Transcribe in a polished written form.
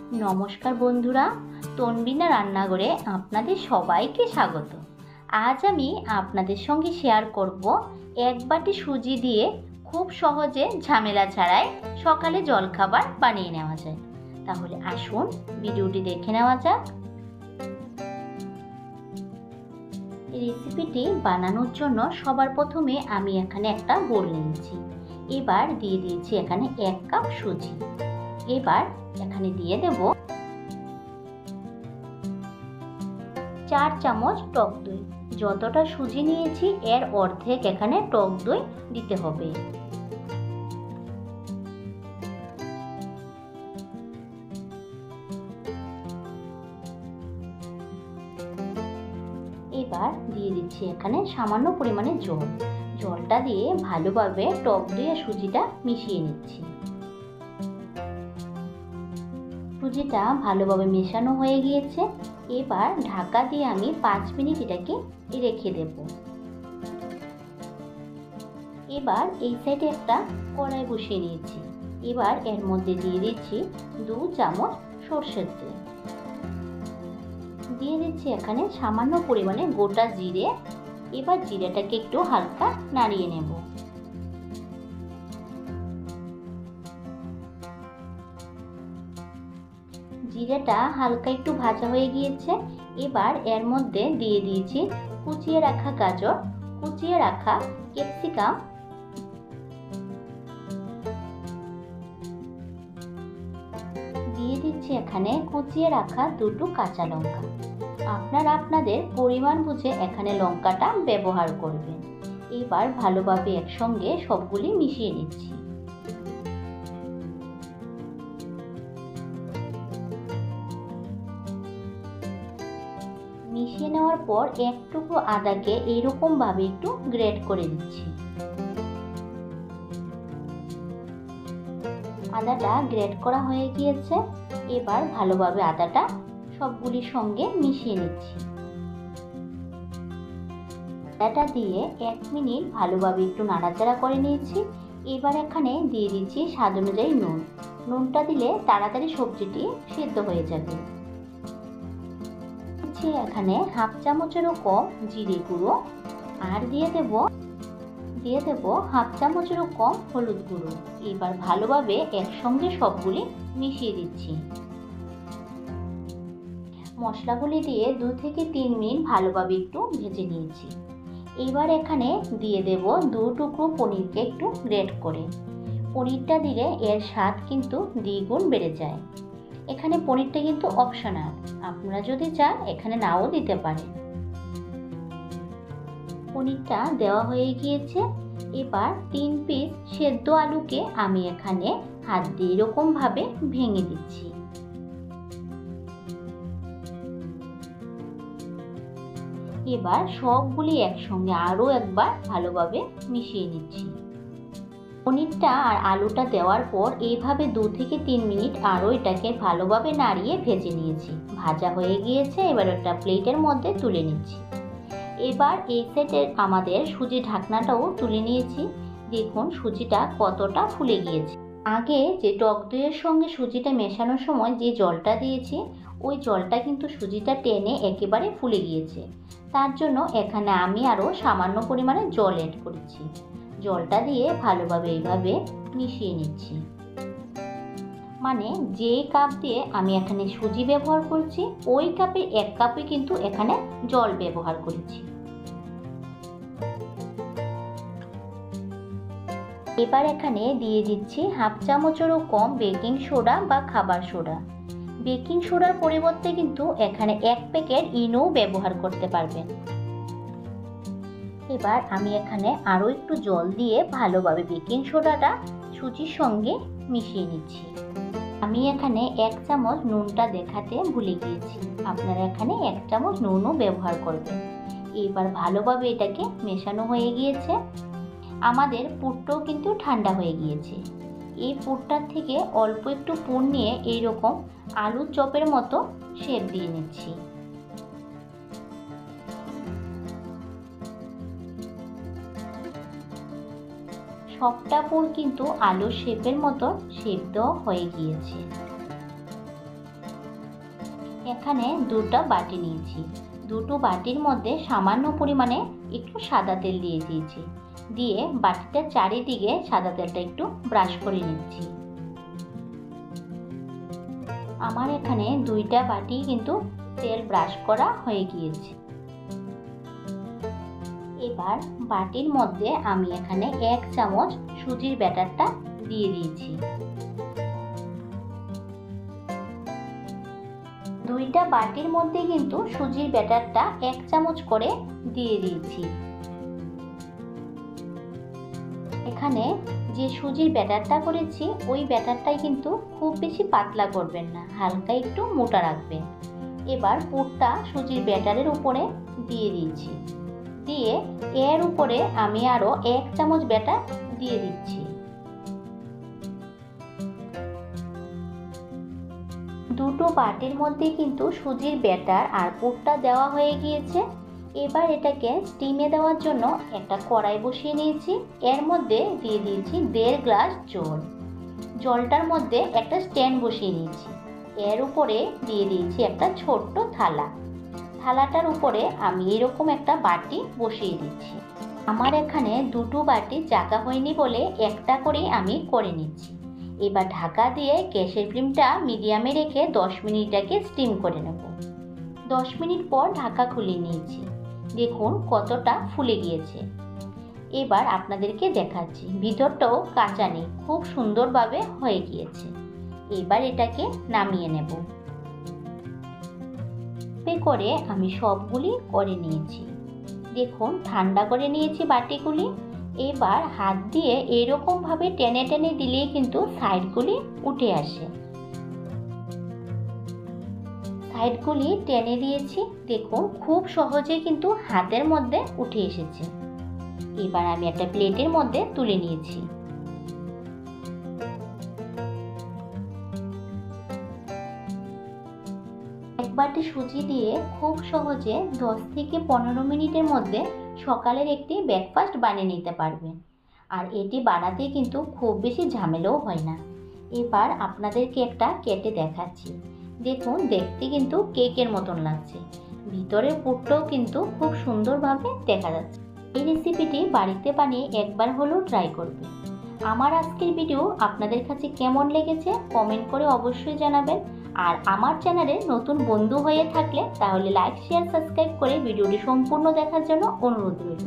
নমস্কার বন্ধুরা, তনবিনা রান্নাঘরে আপনাদের সবাইকে স্বাগত। আজ আমি আপনাদের সঙ্গে শেয়ার করব এক বাটি সুজি দিয়ে খুব সহজে ঝামেলা ছাড়াই সকালে জলখাবার বানিয়ে নেওয়া যায়। তাহলে আসুন ভিডিওটি দেখে নেওয়া যাক। রেসিপিটি বানানোর জন্য সবার প্রথমে আমি এখানে একটা বোল নিয়েছি। এবার দিয়ে দিয়েছি এখানে 1 কাপ সুজি। এবার এখানে দিয়ে দেব 4 চামচ টক দই। যতটা সুজি নিয়েছি এর অর্ধেক এখানে টক দই দিতে হবে। এবার দিয়ে দিচ্ছি এখানে সামান্য পরিমাণে জল। জলটা দিয়ে ভালোভাবে টক দই আর সুজিটা মিশিয়ে নিচ্ছি। সুজিটা ভালোভাবে মেশানো হয়ে গিয়েছে। এবার ঢাকা দিয়ে আমি 5 মিনিট এটাকে রেখে দেব। এবার এই সাইডে একটা কড়াই বসিয়ে নিয়েছি। এবার এর মধ্যে দিয়ে দিচ্ছি 2 চামচ সরষের তেল। দিয়ে দিচ্ছি এখানে সামান্য পরিমাণে গোটা জিরে। এবার জিরেটাকে একটু হালকা নাড়িয়ে নেব। জিরেটা হালকা একটু ভাজা হয়ে গিয়েছে। এবার এর মধ্যে দিয়ে দিয়েছি কুচিয়ে রাখা গাজর, কুচিয়ে রাখা ক্যাপসিকাম, দিয়ে দিচ্ছি এখানে কুচিয়ে রাখা 2টো কাঁচা লঙ্কা। আপনারা আপনাদের পরিমাণ বুঝে এখানে লঙ্কাটা ব্যবহার করবেন। এবার ভালোভাবে একসঙ্গে সবগুলি মিশিয়ে নিচ্ছি। মিশিয়ে নেওয়ার পর এক টুকরো আদাকে এইরকম ভাবে একটু গ্রেট করে দিচ্ছি। আদাটা গ্রেট করা হয়ে গিয়েছে। এবার ভালোভাবে আদাটা সবগুলির সঙ্গে মিশিয়ে নিচ্ছি। আদাটা দিয়ে 1 মিনিট ভালোভাবে একটু নাড়াচাড়া করে নিয়েছি। এবার এখানে দিয়ে দিচ্ছি স্বাদ অনুযায়ী নুন। নুনটা দিলে তাড়াতাড়ি সবজিটি সিদ্ধ হয়ে যাবে। এখানে 1/2 চামচেরও কম জিরে গুঁড়ো আর দিয়ে দেব 1/2 চামচেরও কম হলুদ গুঁড়ো। এবার ভালোভাবে একসঙ্গে সবগুলি মিশিয়ে দিচ্ছি। মশলাগুলি দিয়ে 2 থেকে 3 মিনিট ভালোভাবে একটু ভেজে নিয়েছি। এবার এখানে দিয়ে দেব 2 টুকরো পনিরকে একটু গ্রেট করে। পনিরটা দিলে এর স্বাদ কিন্তু দ্বিগুণ বেড়ে যায়। এখানে পনিরটা কিন্তু অপশনাল, আপনারা যদি চান এখানে নাও দিতে পারেন। পনিরটা দেওয়া হয়ে গিয়েছে। এবার 3 পিস সেদ্ধ আলুকে আমি এখানে হাত দিয়ে এরকম ভাবে ভেঙে দিচ্ছি। এবার সবগুলি একসঙ্গে আরো একবার ভালোভাবে মিশিয়ে নিচ্ছি। পনিরটা আর আলুটা দেওয়ার পর এইভাবে 2 থেকে 3 মিনিট আরও এটাকে ভালোভাবে নাড়িয়ে ভেজে নিয়েছি। ভাজা হয়ে গিয়েছে। এবার একটা প্লেটের মধ্যে তুলে নিচ্ছি। এবার এই সেটে আমাদের সুজি ঢাকনাটাও তুলে নিয়েছি। দেখুন সুজিটা কতটা ফুলে গিয়েছে। আগে যে টক দইয়ের সঙ্গে সুজিটা মেশানোর সময় যে জলটা দিয়েছি ওই জলটা কিন্তু সুজিটা টেনে একেবারে ফুলে গিয়েছে। তার জন্য এখানে আমি আরও সামান্য পরিমাণে জল অ্যাড করেছি। জলটা দিয়ে ভালোভাবে এইভাবে মিশিয়ে নিচ্ছি। মানে যে কাপ দিয়ে আমি এখানে সুজি ব্যবহার করছি ওই কাপে 1 কাপে কিন্তু এখানে জল ব্যবহার করেছি। এবার এখানে দিয়ে দিচ্ছি 1/2 চামচেরও কম বেকিং সোডা বা খাবার সোডা। বেকিং সোডার পরিবর্তে কিন্তু এখানে 1 প্যাকেট ইনো ব্যবহার করতে পারবেন। এবার আমি এখানে আরও একটু জল দিয়ে ভালোভাবে বেকিং সোডাটা সুজির সঙ্গে মিশিয়ে নিচ্ছি। আমি এখানে 1 চামচ নুনটা দেখাতে ভুলে গিয়েছি, আপনারা এখানে 1 চামচ নুনও ব্যবহার করবেন। এবার ভালোভাবে এটাকে মেশানো হয়ে গিয়েছে। আমাদের পুরটাও কিন্তু ঠান্ডা হয়ে গিয়েছে। এই পুরটার থেকে অল্প একটু পুর নিয়ে এইরকম আলুর চপের মতো শেপ দিয়ে নিচ্ছি। সবটা পুর কিন্তু আলুর শেপের মতো শেপ দেওয়া হয়ে গিয়েছে। এখানে দুটো বাটি নিয়েছি। দুটো বাটির মধ্যে সামান্য পরিমাণে একটু সাদা তেল দিয়ে দিয়েছি। দিয়ে বাটিটার চারিদিকে সাদা তেলটা একটু ব্রাশ করে নিচ্ছি। আমার এখানে দুইটা বাটি কিন্তু তেল ব্রাশ করা হয়ে গিয়েছে। এবার বাটির মধ্যে আমি এখানে 1 চামচ সুজির ব্যাটারটা দিয়ে দিয়েছি। দুইটা বাটির মধ্যে কিন্তু সুজির ব্যাটারটা 1 চামচ করে দিয়ে দিয়েছি। এখানে যে সুজির ব্যাটারটা করেছি ওই ব্যাটারটাই কিন্তু খুব বেশি পাতলা করবেন না, হালকা একটু মোটা রাখবেন। এবার পুরটা সুজির ব্যাটারের উপরে দিয়ে দিয়েছি। দিয়ে এর উপরে আমি আরও 1 চামচ ব্যাটার দিয়ে দিচ্ছি। দুটো বাটির মধ্যে কিন্তু সুজির ব্যাটার আর পুরটা দেওয়া হয়ে গিয়েছে। এবার এটাকে স্টিমে দেওয়ার জন্য একটা কড়াই বসিয়ে নিয়েছি। এর মধ্যে দিয়ে দিয়েছি 1.5 গ্লাস জল। জলটার মধ্যে একটা স্ট্যান্ড বসিয়ে নিয়েছি। এর উপরে দিয়ে দিয়েছি একটা ছোট্ট থালা। থালাটার উপরে আমি এরকম একটা বাটি বসিয়ে দিচ্ছি। আমার এখানে দুটো বাটি জায়গা হয়নি বলে একটা করেই আমি করে নিচ্ছি। এবার ঢাকা দিয়ে গ্যাসের ফ্লেমটা মিডিয়ামে রেখে 10 মিনিট আগে স্টিম করে নেব। 10 মিনিট পর ঢাকা খুলে নিয়েছি। দেখুন কতটা ফুলে গিয়েছে। এবার আপনাদেরকে দেখাচ্ছি, ভিতরটাও কাঁচা নেই, খুব সুন্দরভাবে হয়ে গিয়েছে। এবার এটাকে নামিয়ে নেব। করে আমি সবগুলি করে নিয়েছি। দেখুন ঠান্ডা করে নিয়েছি বাটিগুলি। এবার হাত দিয়ে এরকম ভাবে টেনে টেনে দিলেই কিন্তু সাইডগুলি উঠে আসে। সাইডগুলি টেনে দিয়েছি, দেখুন খুব সহজে কিন্তু হাতের মধ্যে উঠে এসেছে। এবার আমি একটা প্লেটের মধ্যে তুলে নিয়েছি। এক বাটি সুজি দিয়ে খুব সহজে 10 থেকে 15 মিনিটের মধ্যে সকালের একটি ব্রেকফাস্ট বানিয়ে নিতে পারবেন। আর এটি বানাতে কিন্তু খুব বেশি ঝামেলাও হয় না। এবার আপনাদেরকে একটা কেটে দেখাচ্ছি। দেখুন দেখতে কিন্তু কেকের মতন লাগছে, ভিতরের পুরটাও কিন্তু খুব সুন্দরভাবে দেখা যাচ্ছে। এই রেসিপিটি বাড়িতে বানিয়ে একবার হলেও ট্রাই করবেন। আমার আজকের ভিডিও আপনাদের কাছে কেমন লেগেছে কমেন্ট করে অবশ্যই জানাবেন। আর আমার চ্যানেলে নতুন বন্ধু হয়ে থাকলে তাহলে লাইক শেয়ার সাবস্ক্রাইব করে ভিডিওটি সম্পূর্ণ দেখার জন্য অনুরোধ রইল।